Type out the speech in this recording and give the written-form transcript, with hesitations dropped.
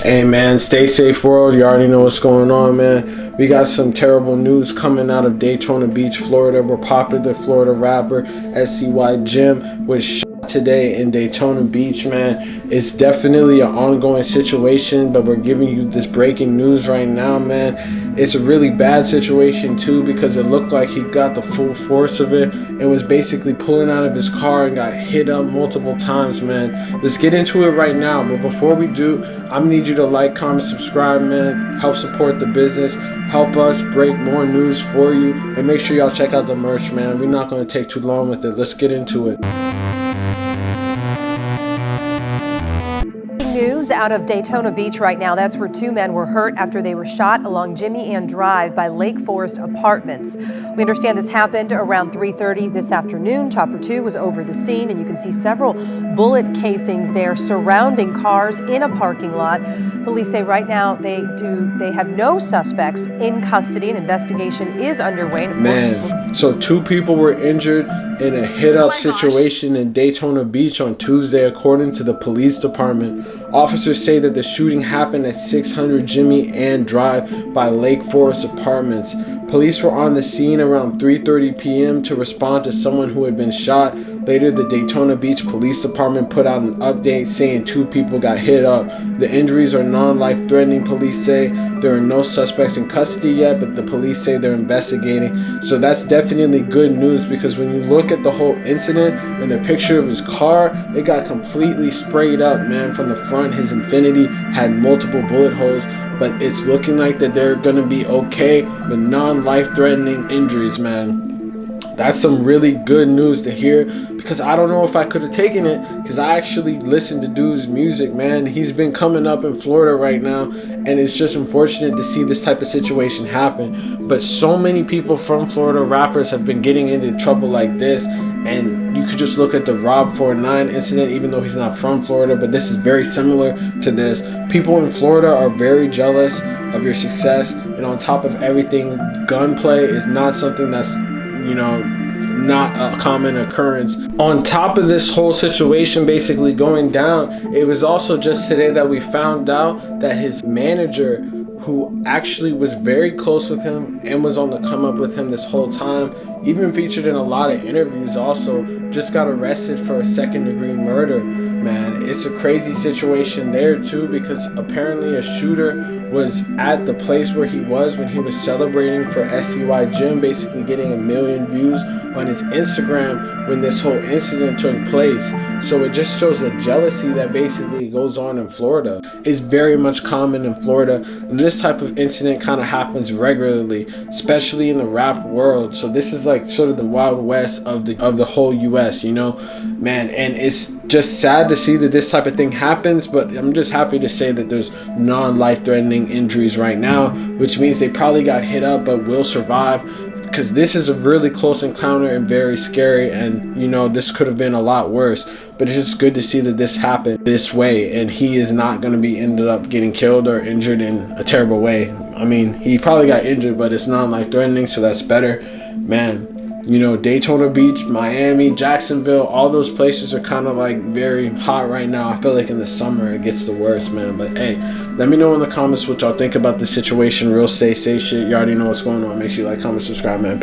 Hey man, stay safe world. You already know what's going on, man. We got some terrible news coming out of Daytona Beach, Florida, where popular Florida rapper SCY JIMM was shot today in Daytona Beach, man. It's definitely an ongoing situation, but we're giving you this breaking news right now, man. It's a really bad situation too, because it looked like he got the full force of it and was basically pulling out of his car and got hit up multiple times, man. Let's get into it right now, but before we do, I'm gonna need you to like, comment, subscribe, man. Help support the business, help us break more news for you, and make sure y'all check out the merch, man. We're not gonna take too long with it. Let's get into it. News out of Daytona Beach right now. That's where two men were hurt after they were shot along Jimmy Ann Drive by Lake Forest Apartments. We understand this happened around 3:30 this afternoon. Chopper 2 was over the scene, and you can see several bullet casings there surrounding cars in a parking lot. Police say right now they have no suspects in custody. An investigation is underway. Man, so two people were injured in a hit-up situation in Daytona Beach on Tuesday, according to the police department. Officers say that the shooting happened at 600 Jimmy Ann Drive by Lake Forest Apartments. Police were on the scene around 3:30 p.m. to respond to someone who had been shot. Later, the Daytona Beach Police Department put out an update saying two people got hit up. The injuries are non-life-threatening, police say. There are no suspects in custody yet, but the police say they're investigating. So that's definitely good news, because when you look at the whole incident and the picture of his car, it got completely sprayed up, man, from the front. His Infiniti had multiple bullet holes, but it's looking like that they're gonna be okay with non-life-threatening injuries, man. That's some really good news to hear, because I don't know if I could have taken it, because I actually listened to dude's music, man. He's been coming up in Florida right now, and it's just unfortunate to see this type of situation happen. But so many people from Florida, rappers, have been getting into trouble like this, and you could just look at the Rob 49 incident, even though he's not from Florida, but this is very similar to this. People in Florida are very jealous of your success, and on top of everything, gunplay is not something that's, you know, not a common occurrence. On top of this whole situation basically going down, it was also just today that we found out that his manager, who actually was very close with him and was on the come up with him this whole time, even featured in a lot of interviews, also just got arrested for a second-degree murder. Man, it's a crazy situation there too, because apparently a shooter was at the place where he was when he was celebrating for SCY JIMM, basically getting 1 million views on his Instagram when this whole incident took place. So it just shows the jealousy that basically goes on in Florida. It's very much common in Florida, and this type of incident kind of happens regularly, especially in the rap world. So this is like sort of the Wild West of the whole US, you know, man. And it's just sad to see that this type of thing happens, but I'm just happy to say that there's non-life-threatening injuries right now, which means they probably got hit up but will survive, because this is a really close encounter and very scary, and you know, this could have been a lot worse. But it's just good to see that this happened this way, and he is not going to be ended up getting killed or injured in a terrible way. I mean, he probably got injured, but it's not life-threatening, so that's better, man. You know, Daytona Beach, Miami, Jacksonville, all those places are kind of like very hot right now. I feel like in the summer it gets the worst, man. But hey, let me know in the comments what y'all think about the situation. Real stay safe shit. You already know what's going on. Make sure you like, comment, subscribe, man. Peace.